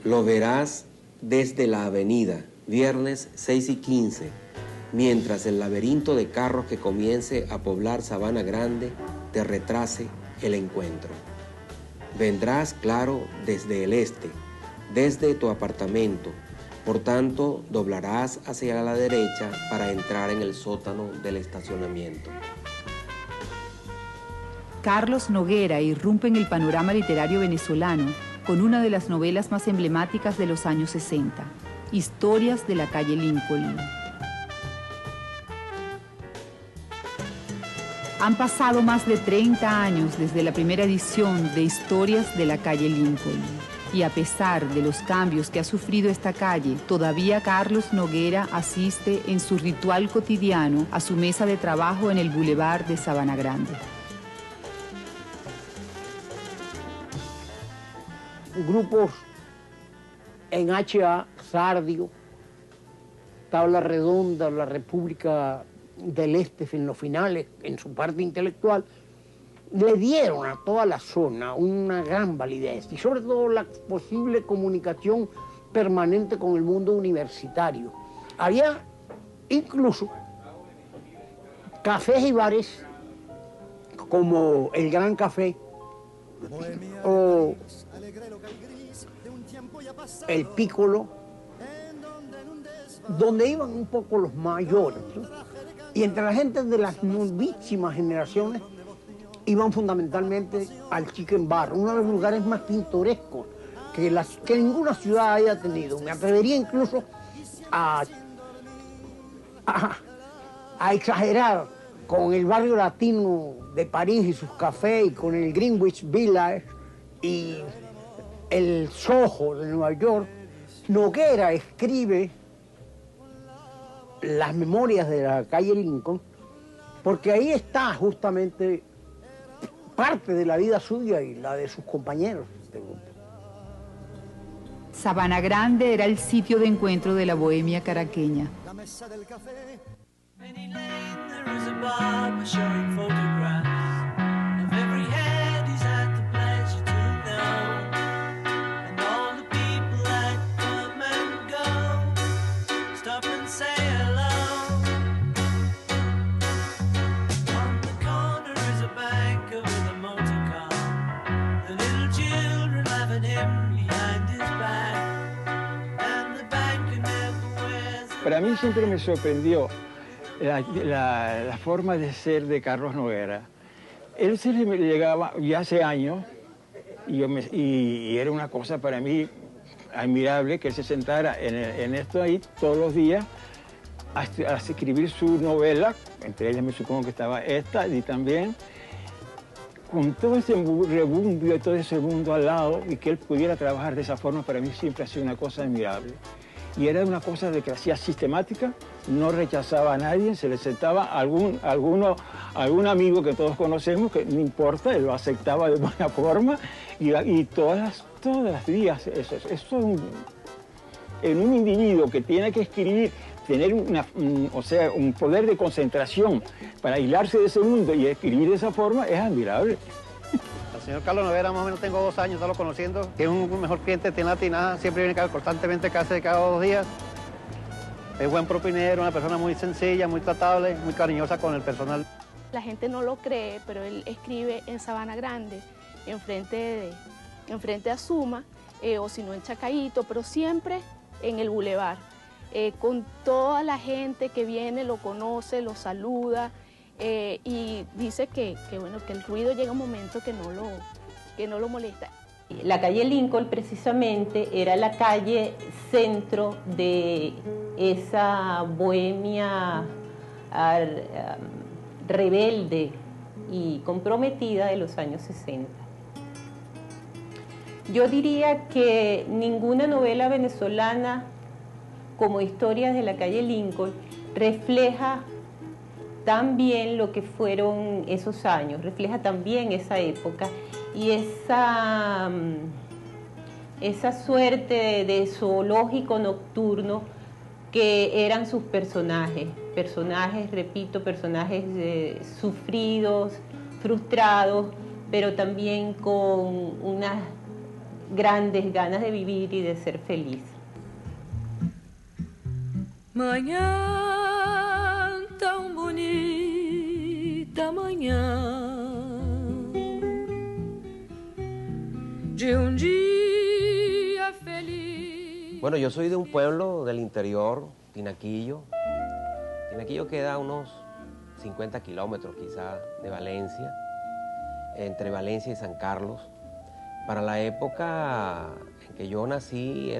Lo verás desde la avenida, viernes 6 y 15, mientras el laberinto de carros que comience a poblar Sabana Grande te retrase el encuentro. Vendrás, claro, desde el este, desde tu apartamento, por tanto, doblarás hacia la derecha para entrar en el sótano del estacionamiento. Carlos Noguera irrumpe en el panorama literario venezolano con una de las novelas más emblemáticas de los años 60, Historias de la calle Lincoln. Han pasado más de 30 años desde la primera edición de Historias de la calle Lincoln. Y a pesar de los cambios que ha sufrido esta calle, todavía Carlos Noguera asiste en su ritual cotidiano a su mesa de trabajo en el Boulevard de Sabana Grande. Grupos en HA, Sardio, Tabla Redonda, la República del Este en los finales, en su parte intelectual, le dieron a toda la zona una gran validez y sobre todo la posible comunicación permanente con el mundo universitario. Había incluso cafés y bares como el Gran Café o el Piccolo, donde iban un poco los mayores, ¿no? Y entre la gente de las novísimas generaciones iban fundamentalmente al Chicken Bar, uno de los lugares más pintorescos que ninguna ciudad haya tenido. Me atrevería incluso a exagerar con el barrio latino de París y sus cafés, y con el Greenwich Village y el Soho de Nueva York. Noguera escribe las memorias de la calle Lincoln porque ahí está justamente parte de la vida suya y la de sus compañeros de grupo. Sabana Grande era el sitio de encuentro de la bohemia caraqueña. La mesa del café. Para mí siempre me sorprendió la forma de ser de Carlos Noguera. Él se le llegaba ya hace años y era una cosa para mí admirable que él se sentara en esto ahí todos los días a escribir su novela, entre ellas me supongo que estaba esta, y también con todo ese rebumbio y todo ese mundo al lado, y que él pudiera trabajar de esa forma, para mí siempre ha sido una cosa admirable. Y era una cosa de que hacía sistemática, no rechazaba a nadie, se le sentaba algún amigo que todos conocemos, que no importa, él lo aceptaba de buena forma, y todas las días, en un individuo que tiene que escribir, tener un poder de concentración para aislarse de ese mundo y escribir de esa forma, es admirable. Al señor Carlos Noguera más o menos tengo 2 años, estarlo conociendo, que es un mejor cliente, tiene la tinada, siempre viene constantemente casi cada 2 días. Es buen propinero, una persona muy sencilla, muy tratable, muy cariñosa con el personal. La gente no lo cree, pero él escribe en Sabana Grande, enfrente a Suma, o si no en Chacaíto, pero siempre en el Boulevard. Con toda la gente que viene, lo conoce, lo saluda, y dice que el ruido llega un momento que no lo molesta. La calle Lincoln precisamente era la calle centro de esa bohemia rebelde y comprometida de los años 60. Yo diría que ninguna novela venezolana como Historias de la calle Lincoln refleja tan bien lo que fueron esos años, refleja también esa época y esa suerte de zoológico nocturno que eran sus personajes, repito, personajes sufridos, frustrados, pero también con unas grandes ganas de vivir y de ser feliz. Manhã tão bonita, manhã de día feliz. Bueno, yo soy de un pueblo del interior, Tinaquillo. Tinaquillo queda a unos 50 kilómetros quizá de Valencia, entre Valencia y San Carlos. Para la época en que yo nací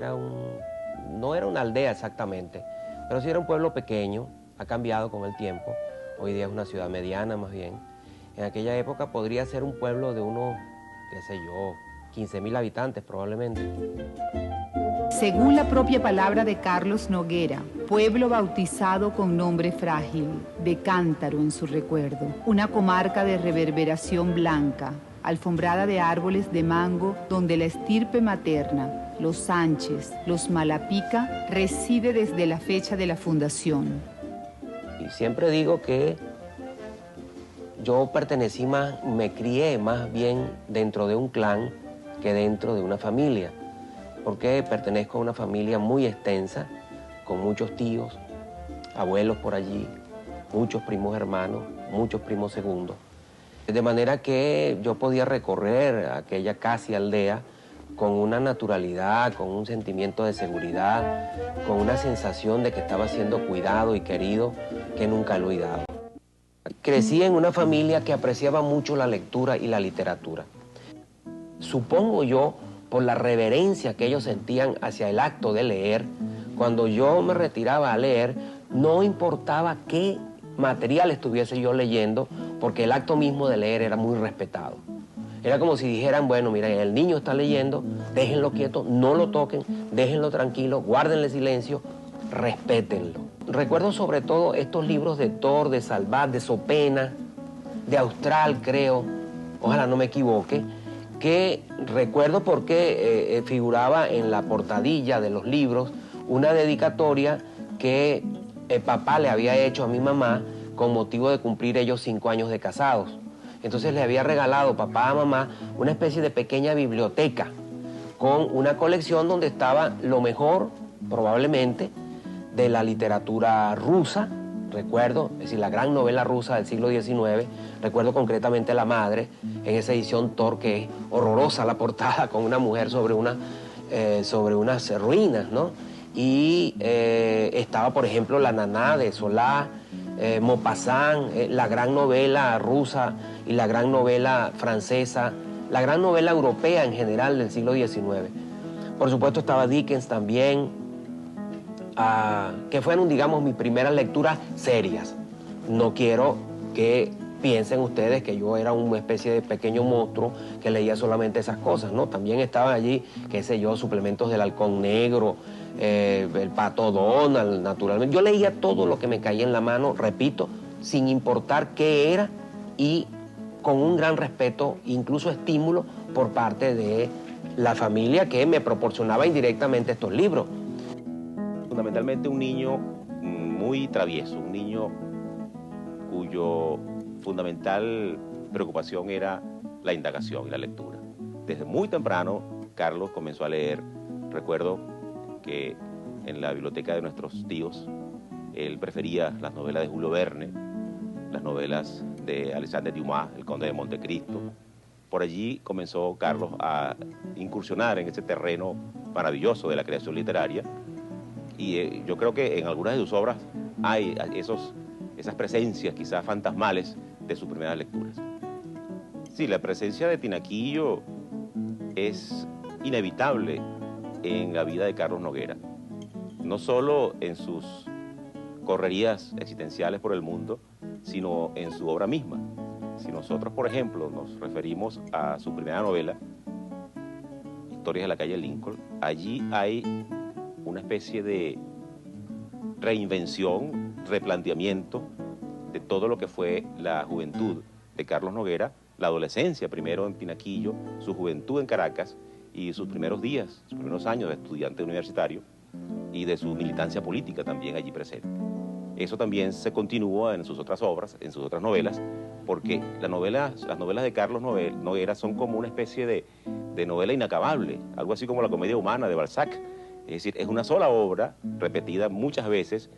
no era una aldea exactamente, pero sí era un pueblo pequeño, ha cambiado con el tiempo. Hoy día es una ciudad mediana más bien. En aquella época podría ser un pueblo de unos, qué sé yo, 15.000 habitantes probablemente. Según la propia palabra de Carlos Noguera, pueblo bautizado con nombre frágil, de Cántaro en su recuerdo, una comarca de reverberación blanca, alfombrada de árboles de mango donde la estirpe materna, los Sánchez, los Malapica, reside desde la fecha de la fundación. Y siempre digo que yo me crié más bien dentro de un clan que dentro de una familia, porque pertenezco a una familia muy extensa, con muchos tíos, abuelos por allí, muchos primos hermanos, muchos primos segundos. De manera que yo podía recorrer aquella casi aldea con una naturalidad, con un sentimiento de seguridad, con una sensación de que estaba siendo cuidado y querido que nunca lo he dado. Crecí en una familia que apreciaba mucho la lectura y la literatura. Supongo yo, por la reverencia que ellos sentían hacia el acto de leer, cuando yo me retiraba a leer, no importaba qué material estuviese yo leyendo, porque el acto mismo de leer era muy respetado. Era como si dijeran, bueno, mira, el niño está leyendo, déjenlo quieto, no lo toquen, déjenlo tranquilo, guárdenle silencio, respétenlo. Recuerdo sobre todo estos libros de Thor, de Salvat, de Sopena, de Austral, creo, ojalá no me equivoque, que recuerdo porque figuraba en la portadilla de los libros una dedicatoria que el papá le había hecho a mi mamá con motivo de cumplir ellos 5 años de casados. Entonces le había regalado papá a mamá una especie de pequeña biblioteca con una colección donde estaba lo mejor, probablemente, de la literatura rusa, recuerdo, es decir, la gran novela rusa del siglo XIX, recuerdo concretamente La Madre, en esa edición Thor, que es horrorosa la portada, con una mujer sobre unas ruinas, ¿no? Y estaba, por ejemplo, La Naná de Solá, Maupassant, la gran novela rusa y la gran novela francesa, la gran novela europea en general del siglo XIX. Por supuesto estaba Dickens también, que fueron, digamos, mis primeras lecturas serias. No quiero que piensen ustedes que yo era una especie de pequeño monstruo que leía solamente esas cosas, ¿no? También estaban allí, qué sé yo, suplementos del Halcón Negro, el Pato Donald, naturalmente. Yo leía todo lo que me caía en la mano, repito, sin importar qué era y con un gran respeto, incluso estímulo por parte de la familia que me proporcionaba indirectamente estos libros. Fundamentalmente un niño muy travieso, un niño cuyo fundamental preocupación era la indagación y la lectura. Desde muy temprano, Carlos comenzó a leer. Recuerdo que en la biblioteca de nuestros tíos, él prefería las novelas de Julio Verne, las novelas de Alexandre Dumas, El Conde de Montecristo. Por allí comenzó Carlos a incursionar en ese terreno maravilloso de la creación literaria. Y yo creo que en algunas de sus obras hay esas presencias quizás fantasmales de sus primeras lecturas. Sí, la presencia de Tinaquillo es inevitable en la vida de Carlos Noguera, no solo en sus correrías existenciales por el mundo, sino en su obra misma. Si nosotros, por ejemplo, nos referimos a su primera novela, Historias de la calle Lincoln, allí hay una especie de reinvención, replanteamiento de todo lo que fue la juventud de Carlos Noguera, la adolescencia primero en Tinaquillo, su juventud en Caracas y sus primeros días, sus primeros años de estudiante universitario y de su militancia política también allí presente. Eso también se continúa en sus otras obras, en sus otras novelas, porque las novelas de Carlos Noguera son como una especie de de novela inacabable, algo así como la comedia humana de Balzac. Es decir, es una sola obra, repetida muchas veces,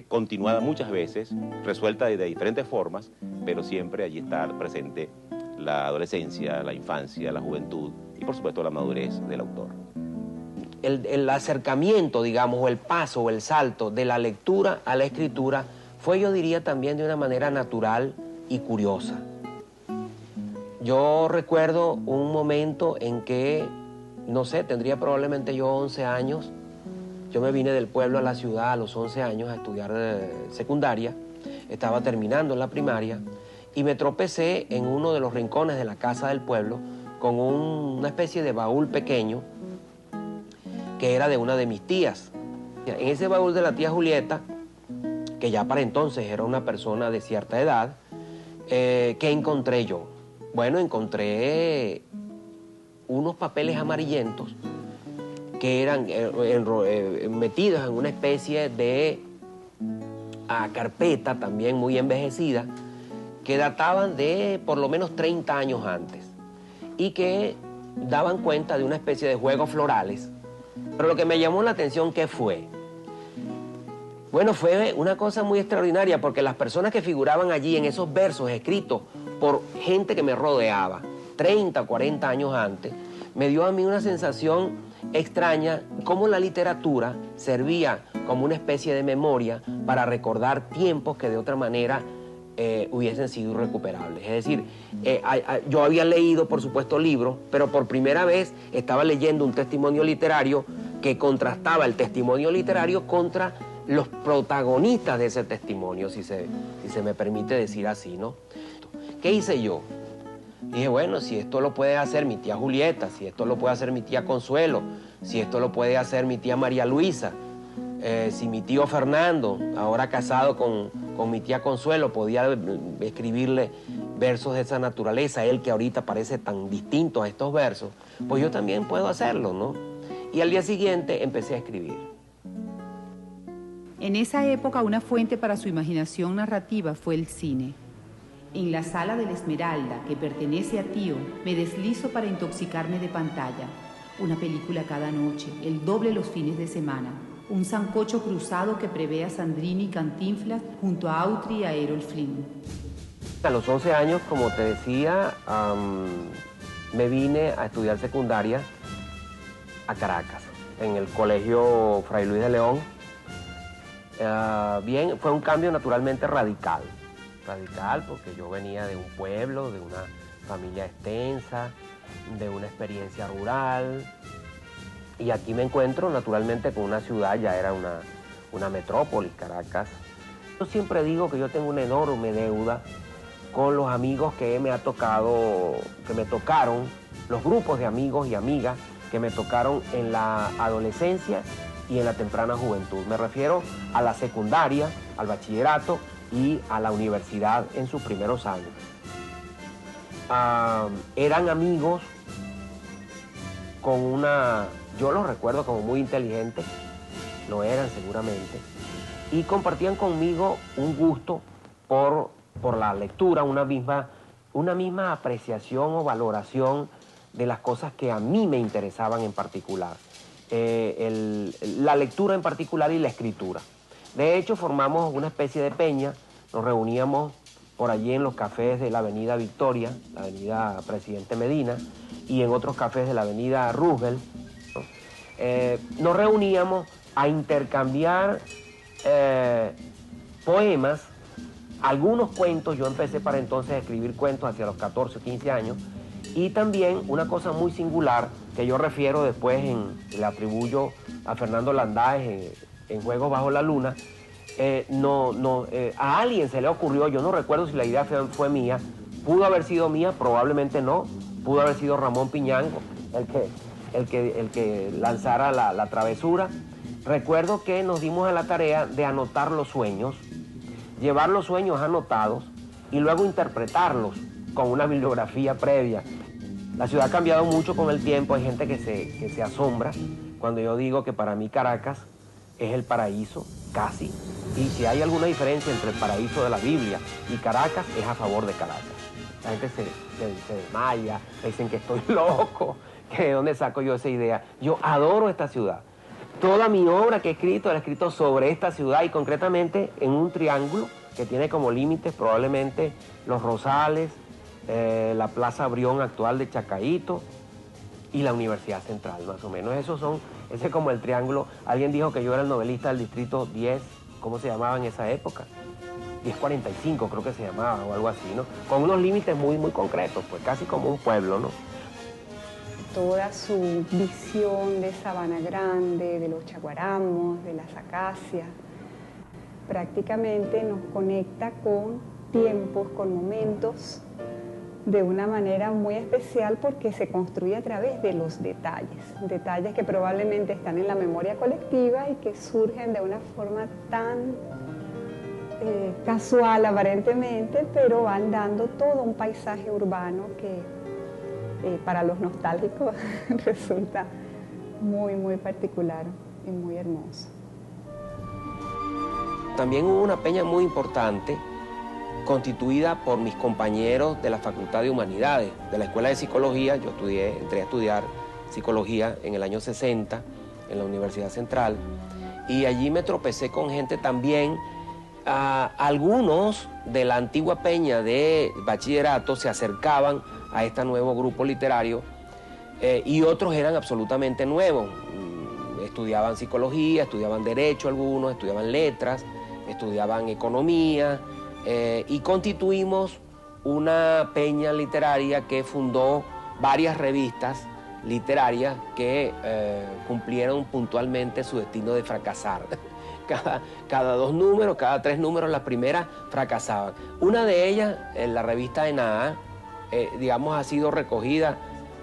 continuada muchas veces, resuelta de diferentes formas, pero siempre allí está presente la adolescencia, la infancia, la juventud y por supuesto la madurez del autor. El acercamiento, digamos, o el paso o el salto de la lectura a la escritura fue, yo diría, también de una manera natural y curiosa. Yo recuerdo un momento en que, no sé, tendría probablemente yo 11 años. Yo me vine del pueblo a la ciudad a los 11 años a estudiar secundaria. Estaba terminando la primaria y me tropecé en uno de los rincones de la casa del pueblo con una especie de baúl pequeño que era de una de mis tías. En ese baúl de la tía Julieta, que ya para entonces era una persona de cierta edad, ¿qué encontré yo? Bueno, encontré unos papeles amarillentos que eran metidos en una especie de carpeta también muy envejecida, que databan de por lo menos 30 años antes y que daban cuenta de una especie de juegos florales. Pero lo que me llamó la atención, ¿qué fue? Bueno, fue una cosa muy extraordinaria porque las personas que figuraban allí en esos versos escritos por gente que me rodeaba 30 o 40 años antes, me dio a mí una sensación extraña, cómo la literatura servía como una especie de memoria para recordar tiempos que de otra manera hubiesen sido irrecuperables. Es decir, yo había leído, por supuesto, libros, pero por primera vez estaba leyendo un testimonio literario que contrastaba el testimonio literario contra los protagonistas de ese testimonio, si se me permite decir así, ¿no? ¿Qué hice yo? Dije, bueno, si esto lo puede hacer mi tía Julieta, si esto lo puede hacer mi tía Consuelo, si esto lo puede hacer mi tía María Luisa, si mi tío Fernando, ahora casado con mi tía Consuelo, podía escribirle versos de esa naturaleza, él que ahorita parece tan distinto a estos versos, pues yo también puedo hacerlo, ¿no? Y al día siguiente empecé a escribir. En esa época, una fuente para su imaginación narrativa fue el cine. En la sala de la Esmeralda, que pertenece a Tío, me deslizo para intoxicarme de pantalla. Una película cada noche, el doble los fines de semana. Un sancocho cruzado que prevé a Sandrini y Cantinflas junto a Autry y a Errol Flynn. A los 11 años, como te decía, me vine a estudiar secundaria a Caracas, en el colegio Fray Luis de León. Bien, fue un cambio naturalmente radical porque yo venía de un pueblo, de una familia extensa, de una experiencia rural, y aquí me encuentro naturalmente con una ciudad, ya era una metrópolis, Caracas. Yo siempre digo que yo tengo una enorme deuda con los amigos que me tocaron, los grupos de amigos y amigas que me tocaron en la adolescencia y en la temprana juventud. Me refiero a la secundaria, al bachillerato y a la universidad en sus primeros años. Eran amigos con yo los recuerdo como muy inteligentes, lo eran seguramente, y compartían conmigo un gusto por la lectura, una misma apreciación o valoración de las cosas que a mí me interesaban en particular. La lectura en particular y la escritura. De hecho, formamos una especie de peña, nos reuníamos por allí en los cafés de la avenida Victoria, la avenida Presidente Medina, y en otros cafés de la avenida Roosevelt. Nos reuníamos a intercambiar poemas, algunos cuentos. Yo empecé para entonces a escribir cuentos hacia los 14 o 15 años, y también una cosa muy singular que yo refiero después, le atribuyo a Fernando Landáez en Juegos Bajo la Luna. A alguien se le ocurrió, yo no recuerdo si la idea fue mía, pudo haber sido mía, probablemente no, pudo haber sido Ramón Piñanco el que lanzara la travesura. Recuerdo que nos dimos a la tarea de anotar los sueños, llevar los sueños anotados y luego interpretarlos con una bibliografía previa. La ciudad ha cambiado mucho con el tiempo, hay gente que se asombra cuando yo digo que para mí Caracas es el paraíso, casi. Y si hay alguna diferencia entre el paraíso de la Biblia y Caracas, es a favor de Caracas. La gente se desmaya, dicen que estoy loco, que de dónde saco yo esa idea. Yo adoro esta ciudad. Toda mi obra que he escrito, la he escrito sobre esta ciudad y concretamente en un triángulo que tiene como límites probablemente Los Rosales, la Plaza Brión actual de Chacaíto y la Universidad Central, más o menos. Ese es como el triángulo. Alguien dijo que yo era el novelista del distrito 10, ¿cómo se llamaba en esa época? 1045 creo que se llamaba o algo así, ¿no? Con unos límites muy, muy concretos, pues casi como un pueblo, ¿no? Toda su visión de Sabana Grande, de los chaguaramos, de las acacias, prácticamente nos conecta con tiempos, con momentos, de una manera muy especial porque se construye a través de los detalles que probablemente están en la memoria colectiva y que surgen de una forma tan casual aparentemente, pero van dando todo un paisaje urbano que para los nostálgicos resulta muy, muy particular y muy hermoso. También hubo una peña muy importante constituida por mis compañeros de la Facultad de Humanidades, de la Escuela de Psicología. Yo entré a estudiar Psicología en el año 60 en la Universidad Central y allí me tropecé con gente también. Algunos de la antigua peña de bachillerato se acercaban a este nuevo grupo literario y otros eran absolutamente nuevos. Estudiaban psicología, estudiaban derecho algunos, estudiaban letras, estudiaban economía y constituimos una peña literaria que fundó varias revistas literarias que cumplieron puntualmente su destino de fracasar. Cada 2 números, cada 3 números, las primeras fracasaban. Una de ellas, la revista Enaa, digamos, ha sido recogida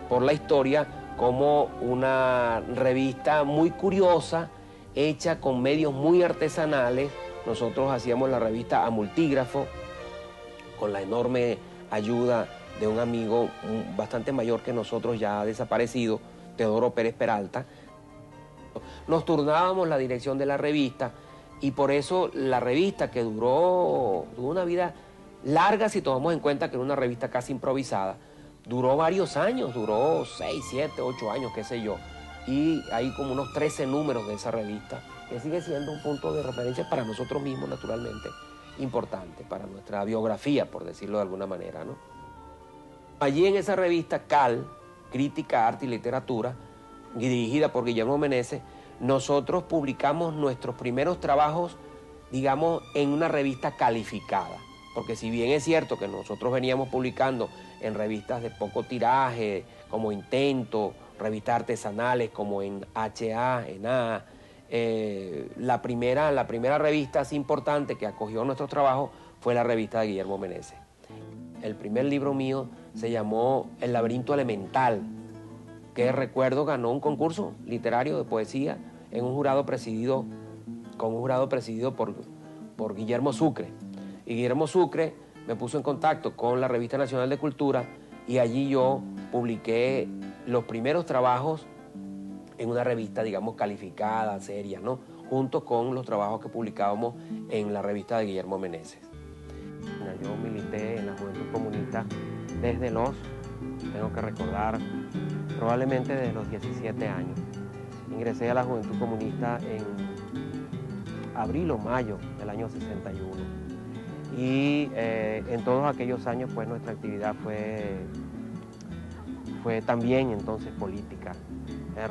por la historia como una revista muy curiosa, hecha con medios muy artesanales. Nosotros hacíamos la revista a multígrafo, con la enorme ayuda de un amigo bastante mayor que nosotros, ya desaparecido, Teodoro Pérez Peralta. Nos turnábamos la dirección de la revista y por eso la revista, que tuvo una vida larga si tomamos en cuenta que era una revista casi improvisada, duró varios años, duró 6, 7, 8 años, qué sé yo, y hay como unos 13 números de esa revista, que sigue siendo un punto de referencia para nosotros mismos, naturalmente, importante, para nuestra biografía, por decirlo de alguna manera, ¿no? Allí en esa revista, CAL, Crítica, Arte y Literatura, dirigida por Guillermo Meneses, nosotros publicamos nuestros primeros trabajos, digamos, en una revista calificada. Porque si bien es cierto que nosotros veníamos publicando en revistas de poco tiraje, como Intento, revistas artesanales como en HA, Enaa, la primera revista así importante que acogió nuestros trabajos fue la revista de Guillermo Meneses. El primer libro mío se llamó El laberinto elemental, que recuerdo ganó un concurso literario de poesía con un jurado presidido por Guillermo Sucre. Y Guillermo Sucre me puso en contacto con la Revista Nacional de Cultura y allí yo publiqué los primeros trabajos en una revista, digamos, calificada, seria, ¿no? Junto con los trabajos que publicábamos en la revista de Guillermo Meneses. Yo milité en la Juventud Comunista tengo que recordar, probablemente desde los 17 años. Ingresé a la Juventud Comunista en abril o mayo del año 61. Y en todos aquellos años, pues, nuestra actividad fue también entonces política.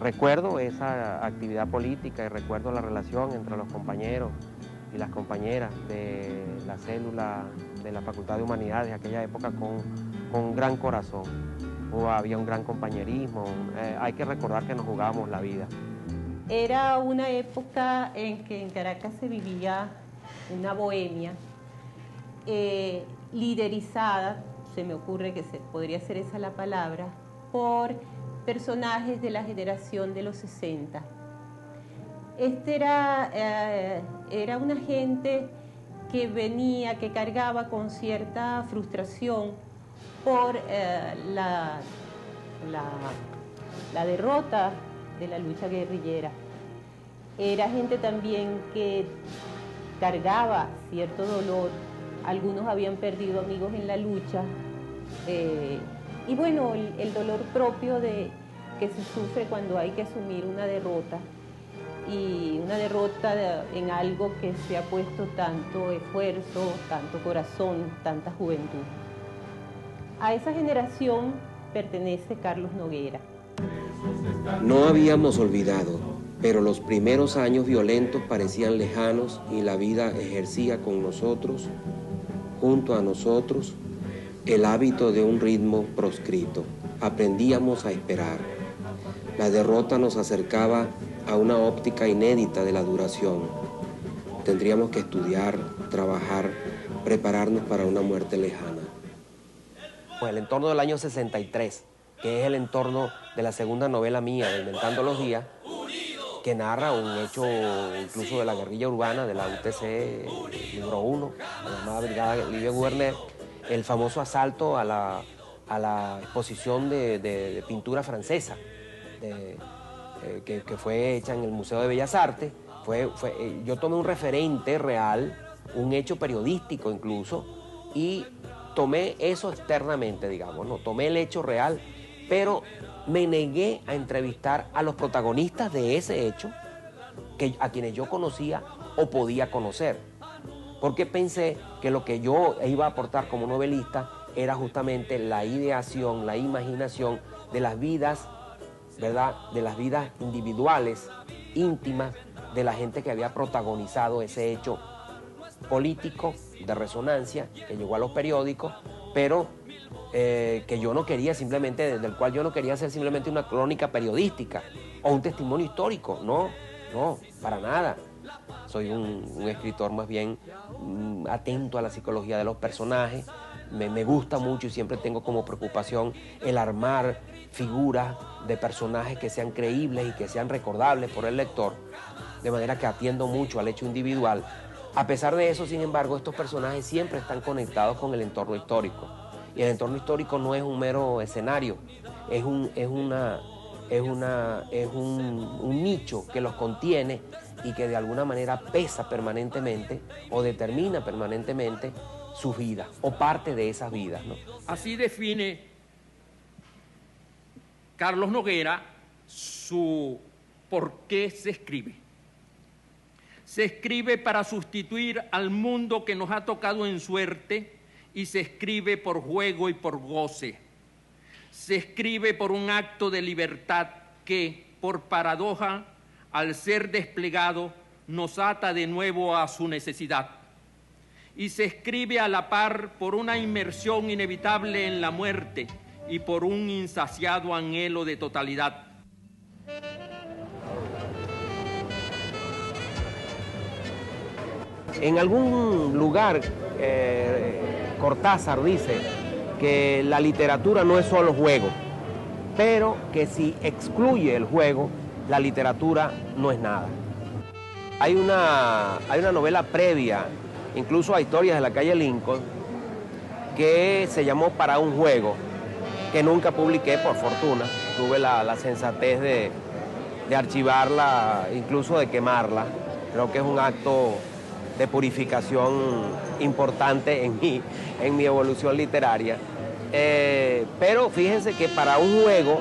Recuerdo esa actividad política y recuerdo la relación entre los compañeros y las compañeras de la célula de la Facultad de Humanidades de aquella época con gran corazón. Había un gran compañerismo. Hay que recordar que nos jugábamos la vida. Era una época en que en Caracas se vivía una bohemia liderizada, se me ocurre que podría ser esa la palabra, por personajes de la generación de los 60. Era una gente que cargaba con cierta frustración por la derrota de la lucha guerrillera. Era gente también que cargaba cierto dolor. Algunos habían perdido amigos en la lucha. Y bueno, el dolor propio de que se sufre cuando hay que asumir una derrota, y una derrota en algo que se ha puesto tanto esfuerzo, tanto corazón, tanta juventud. A esa generación pertenece Carlos Noguera. No habíamos olvidado, pero los primeros años violentos parecían lejanos y la vida ejercía con nosotros, junto a nosotros, el hábito de un ritmo proscrito. Aprendíamos a esperar. La derrota nos acercaba a una óptica inédita de la duración. Tendríamos que estudiar, trabajar, prepararnos para una muerte lejana. Pues el entorno del año 63, que es el entorno de la segunda novela mía, de Inventando los Días, que narra un hecho incluso de la guerrilla urbana de la UTC número 1, la llamada Brigada Livia Guberner, el famoso asalto a la exposición de pintura francesa, que fue hecha en el Museo de Bellas Artes. Yo tomé un referente real, un hecho periodístico incluso, y tomé eso externamente, digamos, ¿no? Tomé el hecho real, pero me negué a entrevistar a los protagonistas de ese hecho, a quienes yo conocía o podía conocer, porque pensé que lo que yo iba a aportar como novelista era justamente la ideación, la imaginación de las vidas, ¿verdad?, de las vidas individuales, íntimas, de la gente que había protagonizado ese hecho político de resonancia que llegó a los periódicos, pero que yo no quería simplemente, del cual yo no quería hacer simplemente una crónica periodística o un testimonio histórico. No, para nada. Soy un escritor más bien atento a la psicología de los personajes. Me gusta mucho y siempre tengo como preocupación el armar figuras de personajes que sean creíbles y que sean recordables por el lector, de manera que atiendo mucho al hecho individual. A pesar de eso, sin embargo, estos personajes siempre están conectados con el entorno histórico. Y el entorno histórico no es un mero escenario, es un nicho que los contiene y que de alguna manera pesa permanentemente o determina permanentemente sus vidas o parte de esas vidas, ¿no? Así define Carlos Noguera su por qué se escribe. Se escribe para sustituir al mundo que nos ha tocado en suerte y se escribe por juego y por goce. Se escribe por un acto de libertad que, por paradoja, al ser desplegado, nos ata de nuevo a su necesidad. Y se escribe a la par por una inmersión inevitable en la muerte y por un insaciado anhelo de totalidad. En algún lugar, Cortázar dice que la literatura no es solo juego, pero que si excluye el juego, la literatura no es nada. Hay una novela previa, incluso a Historias de la calle Lincoln, que se llamó Para un juego, que nunca publiqué, por fortuna. Tuve la sensatez de archivarla, incluso de quemarla. Creo que es un acto de purificación importante en mi evolución literaria. Pero fíjense que Para un juego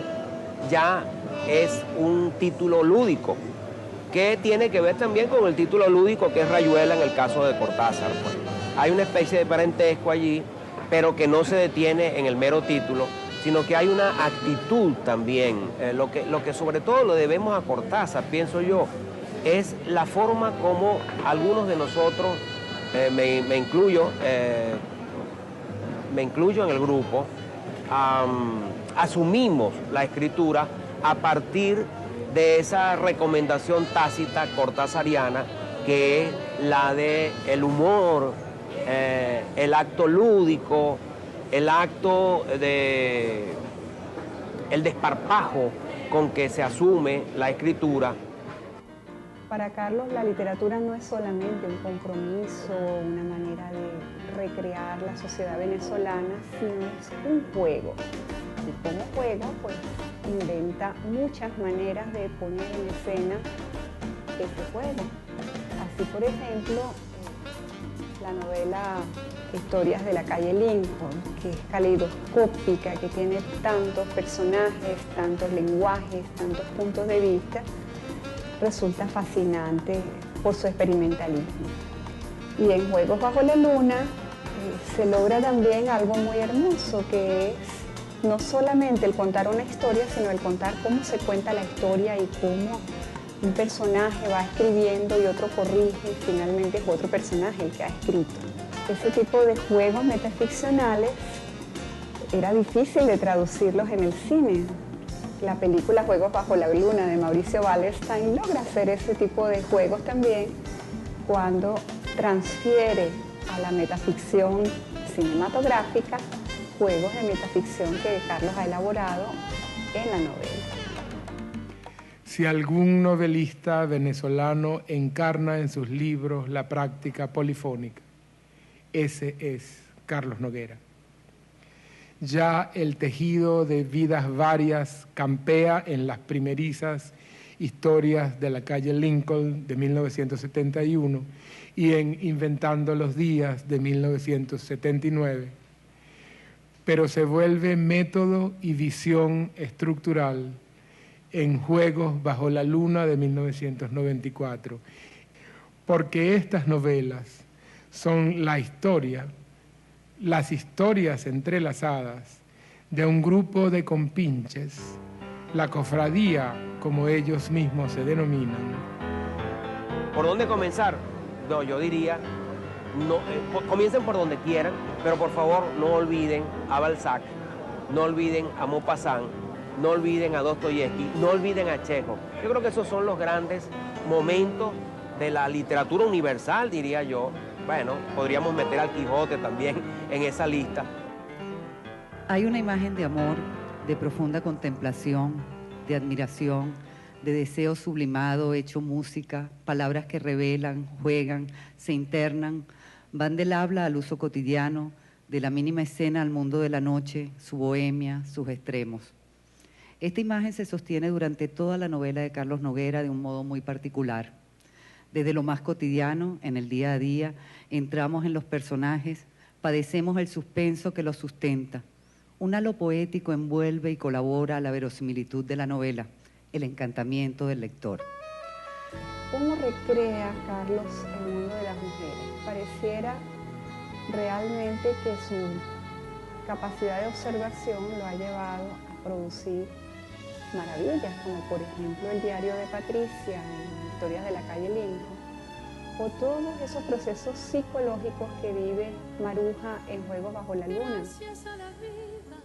ya es un título lúdico, que tiene que ver también con el título lúdico que es Rayuela en el caso de Cortázar. Pues. Hay una especie de parentesco allí, pero que no se detiene en el mero título, sino que hay una actitud también. Lo que sobre todo lo debemos a Cortázar, pienso yo, es la forma como algunos de nosotros, me incluyo en el grupo, asumimos la escritura a partir de esa recomendación tácita cortázariana que es la de el humor, el acto lúdico, el acto de el desparpajo con que se asume la escritura. Para Carlos, la literatura no es solamente un compromiso, una manera de recrear la sociedad venezolana, sino es un juego. Y como juego, pues, inventa muchas maneras de poner en escena ese juego. Así, por ejemplo, la novela Historias de la calle Lincoln, que es caleidoscópica, que tiene tantos personajes, tantos lenguajes, tantos puntos de vista, resulta fascinante por su experimentalismo. Y en Juegos bajo la luna se logra también algo muy hermoso, que es no solamente el contar una historia, sino el contar cómo se cuenta la historia y cómo un personaje va escribiendo y otro corrige y finalmente es otro personaje el que ha escrito. Ese tipo de juegos metaficcionales era difícil de traducirlos en el cine. La película Juegos bajo la luna de Mauricio Wallerstein logra hacer ese tipo de juegos también cuando transfiere a la metaficción cinematográfica juegos de metaficción que Carlos ha elaborado en la novela. Si algún novelista venezolano encarna en sus libros la práctica polifónica, ese es Carlos Noguera. Ya el tejido de vidas varias campea en las primerizas historias de la calle Lincoln de 1971 y en Inventando los días de 1979, pero se vuelve método y visión estructural en Juegos bajo la luna de 1994, porque estas novelas son la historia, las historias entrelazadas de un grupo de compinches, la cofradía, como ellos mismos se denominan. ¿Por dónde comenzar? No, yo diría, no, comiencen por donde quieran, pero por favor no olviden a Balzac, no olviden a Maupassant, no olviden a Dostoyevsky, no olviden a Chekhov. Yo creo que esos son los grandes momentos de la literatura universal, diría yo. Bueno, podríamos meter al Quijote también en esa lista. Hay una imagen de amor, de profunda contemplación, de admiración, de deseo sublimado, hecho música, palabras que revelan, juegan, se internan, van del habla al uso cotidiano, de la mínima escena al mundo de la noche, su bohemia, sus extremos. Esta imagen se sostiene durante toda la novela de Carlos Noguera de un modo muy particular. Desde lo más cotidiano, en el día a día, entramos en los personajes, padecemos el suspenso que los sustenta. Un halo poético envuelve y colabora a la verosimilitud de la novela, el encantamiento del lector. ¿Cómo recrea Carlos el mundo de las mujeres? Pareciera realmente que su capacidad de observación lo ha llevado a producir maravillas, como por ejemplo el diario de Patricia en Historias de la calle Lincoln, o todos esos procesos psicológicos que vive Maruja en Juegos bajo la luna.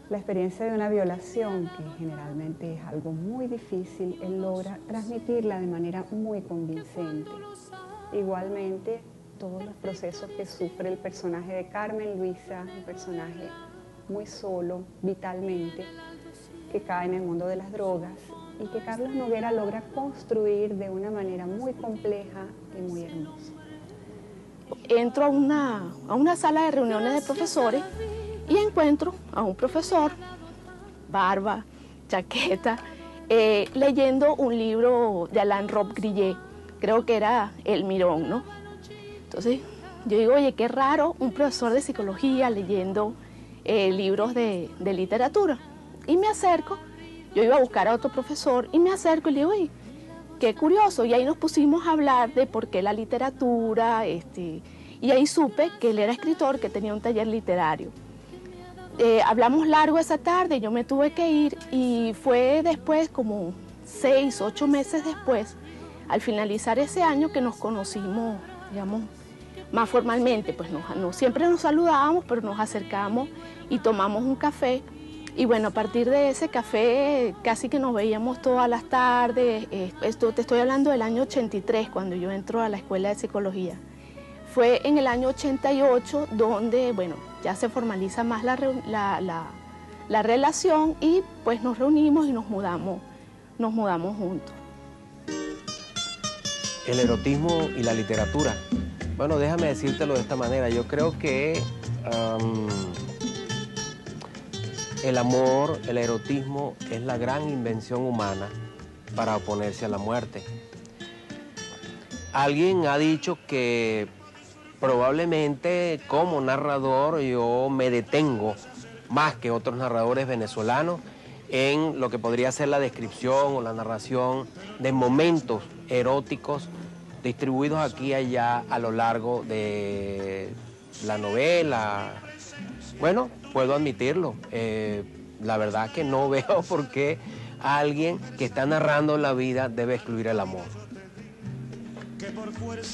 La experiencia de una violación, que generalmente es algo muy difícil, él logra transmitirla de manera muy convincente. Igualmente, todos los procesos que sufre el personaje de Carmen Luisa, un personaje muy solo, vitalmente, que cae en el mundo de las drogas y que Carlos Noguera logra construir de una manera muy compleja y muy hermosa. Entro a una sala de reuniones de profesores y encuentro a un profesor, barba, chaqueta, leyendo un libro de Alain Robbe-Grillet, creo que era El Mirón, ¿no? Entonces yo digo, oye, qué raro un profesor de psicología leyendo libros de literatura. Y me acerco, yo iba a buscar a otro profesor y me acerco y le digo, oye, qué curioso. Y ahí nos pusimos a hablar de por qué la literatura, y ahí supe que él era escritor, que tenía un taller literario. Hablamos largo esa tarde, yo me tuve que ir y fue después, como 6, 8 meses después, al finalizar ese año que nos conocimos, digamos, más formalmente. Pues no siempre nos saludábamos, pero nos acercamos y tomamos un café. Y bueno, a partir de ese café casi que nos veíamos todas las tardes. Esto te estoy hablando del año 83, cuando yo entro a la escuela de psicología. Fue en el año 88 donde, bueno, ya se formaliza más la relación y pues nos reunimos y nos mudamos juntos. El erotismo y la literatura. Bueno, déjame decírtelo de esta manera. Yo creo que el amor, el erotismo es la gran invención humana para oponerse a la muerte. Alguien ha dicho que Probablemente como narrador yo me detengo más que otros narradores venezolanos en lo que podría ser la descripción o la narración de momentos eróticos distribuidos aquí y allá a lo largo de la novela. Bueno, puedo admitirlo, la verdad que no veo por qué alguien que está narrando la vida debe excluir el amor.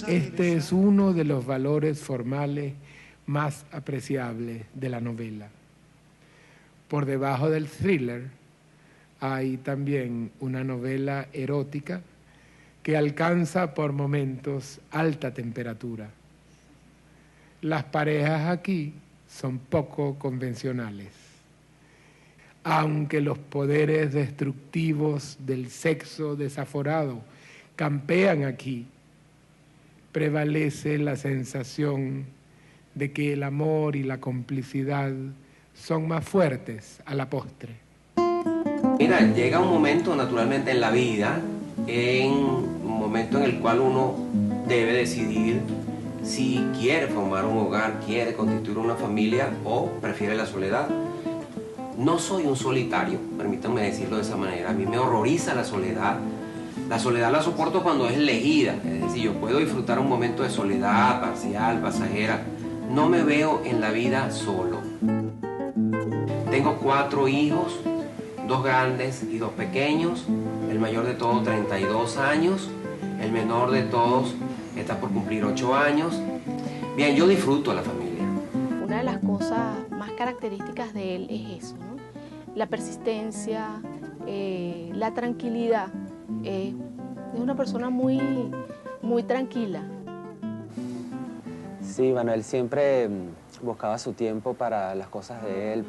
Este es uno de los valores formales más apreciables de la novela. Por debajo del thriller hay también una novela erótica que alcanza por momentos alta temperatura. Las parejas aquí son poco convencionales. Aunque los poderes destructivos del sexo desaforado campean aquí, prevalece la sensación de que el amor y la complicidad son más fuertes a la postre. Mira, llega un momento naturalmente en la vida, un momento en el cual uno debe decidir si quiere formar un hogar, quiere constituir una familia o prefiere la soledad. No soy un solitario, permítanme decirlo de esa manera. A mí me horroriza la soledad. La soledad la soporto cuando es elegida, es decir, yo puedo disfrutar un momento de soledad parcial, pasajera. No me veo en la vida solo. Tengo 4 hijos, 2 grandes y 2 pequeños. El mayor de todos 32 años, el menor de todos está por cumplir 8 años. Bien, yo disfruto a la familia. Una de las cosas más características de él es eso, ¿no? La persistencia, la tranquilidad. Es una persona muy tranquila. Sí, bueno, él siempre buscaba su tiempo para las cosas de él,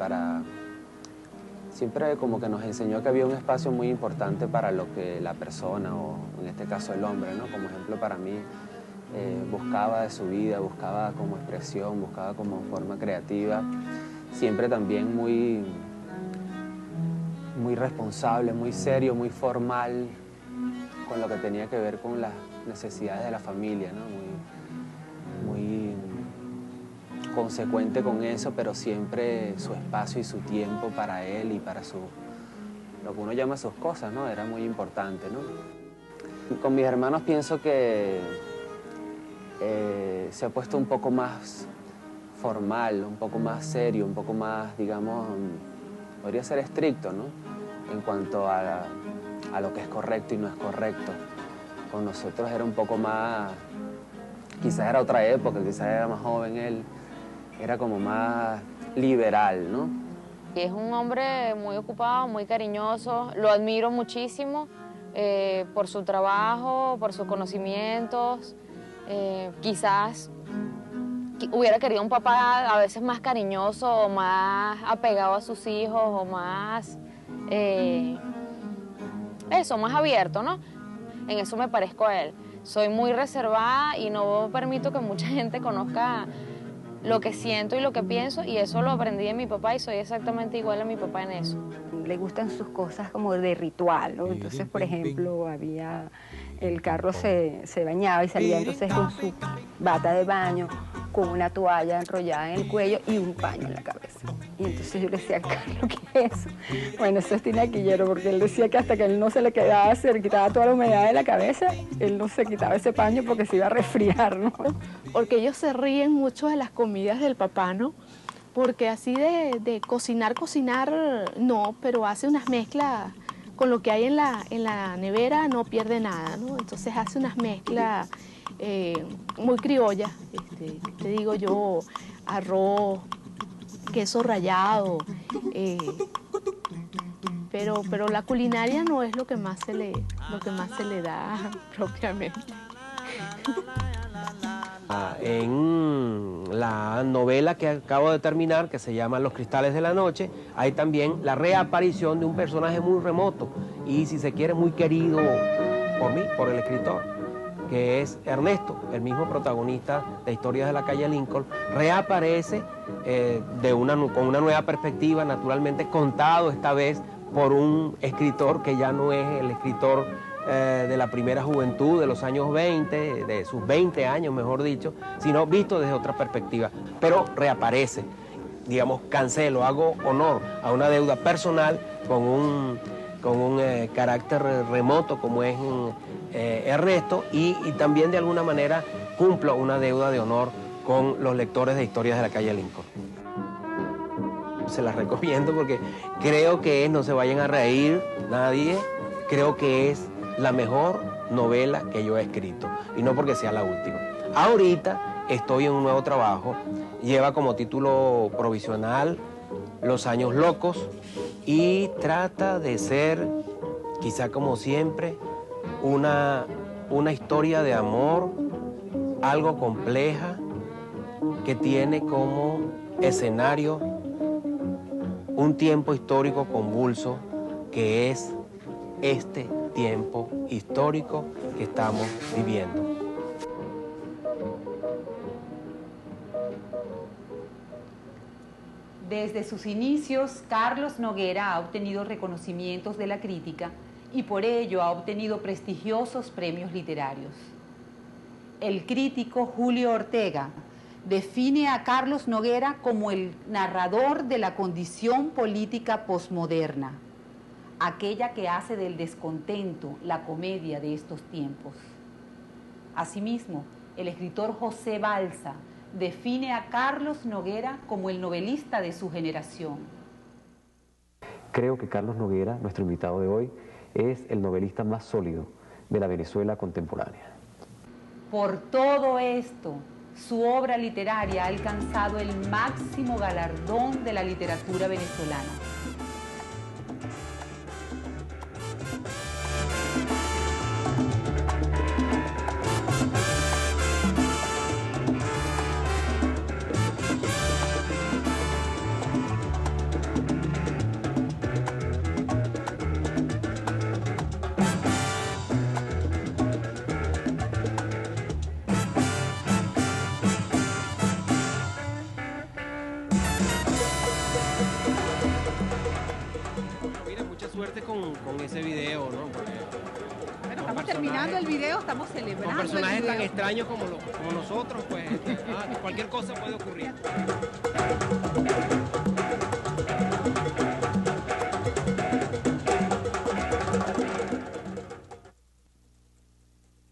siempre como que nos enseñó que había un espacio muy importante para lo que la persona, o en este caso el hombre, ¿no? Como ejemplo para mí, buscaba de su vida, buscaba como expresión, buscaba como forma creativa, siempre también muy responsable, muy serio, muy formal con lo que tenía que ver con las necesidades de la familia, ¿no? Muy consecuente con eso, pero siempre su espacio y su tiempo para él y para lo que uno llama sus cosas, ¿no? Era muy importante, ¿no? Con mis hermanos pienso que se ha puesto un poco más formal, un poco más serio, un poco más, digamos, podría ser estricto, ¿no? En cuanto a lo que es correcto y no es correcto. Con nosotros era un poco más, quizás era otra época, quizás era más joven él, era como más liberal, ¿no? Es un hombre muy ocupado, muy cariñoso, lo admiro muchísimo por su trabajo, por sus conocimientos. Quizás hubiera querido un papá a veces más cariñoso o más apegado a sus hijos o más, más abierto, ¿no? En eso me parezco a él. Soy muy reservada y no permito que mucha gente conozca lo que siento y lo que pienso, y eso lo aprendí de mi papá y soy exactamente igual a mi papá en eso. Le gustan sus cosas como de ritual, ¿no? Entonces, por ejemplo, el Carlos se bañaba y salía entonces con su bata de baño, con una toalla enrollada en el cuello y un paño en la cabeza. Y entonces yo le decía, Carlos, ¿qué es eso? Bueno, eso es tinaquillero, porque él decía que hasta que él no se le quitaba toda la humedad de la cabeza, él no se quitaba ese paño porque se iba a resfriar, ¿no? Porque ellos se ríen mucho de las comidas del papá, ¿no? Porque así de cocinar, no, pero hace unas mezclas con lo que hay en la nevera, no pierde nada, ¿no? Entonces hace unas mezclas muy criollas, te digo yo, arroz, queso rallado, pero la culinaria no es lo que más se le da propiamente. En la novela que acabo de terminar, que se llama Los cristales de la noche, hay también la reaparición de un personaje muy remoto y, si se quiere, muy querido por mí, por el escritor, que es Ernesto, el mismo protagonista de Historias de la calle Lincoln. Reaparece con una nueva perspectiva, naturalmente contado esta vez por un escritor que ya no es el escritor de la primera juventud, de los años 20, de sus 20 años, mejor dicho, sino visto desde otra perspectiva. Pero reaparece, digamos, cancelo, hago honor a una deuda personal con un carácter remoto como es Ernesto y también de alguna manera cumplo una deuda de honor con los lectores de Historias de la calle Lincoln. Se las recomiendo porque creo que es, no se vayan a reír nadie, creo que es la mejor novela que yo he escrito y no porque sea la última. Ahorita estoy en un nuevo trabajo, lleva como título provisional Los años locos y trata de ser, quizá como siempre, una historia de amor, algo compleja, que tiene como escenario un tiempo histórico convulso que es este tiempo histórico que estamos viviendo. Desde sus inicios, Carlos Noguera ha obtenido reconocimientos de la crítica y por ello ha obtenido prestigiosos premios literarios. El crítico Julio Ortega define a Carlos Noguera como el narrador de la condición política posmoderna, aquella que hace del descontento la comedia de estos tiempos. Asimismo, el escritor José Balsa define a Carlos Noguera como el novelista de su generación. Creo que Carlos Noguera, nuestro invitado de hoy, es el novelista más sólido de la Venezuela contemporánea. Por todo esto, su obra literaria ha alcanzado el máximo galardón de la literatura venezolana. Con ese video, ¿no? Porque bueno, estamos terminando el video, estamos celebrando. Con personajes tan extraños como nosotros, pues cualquier cosa puede ocurrir.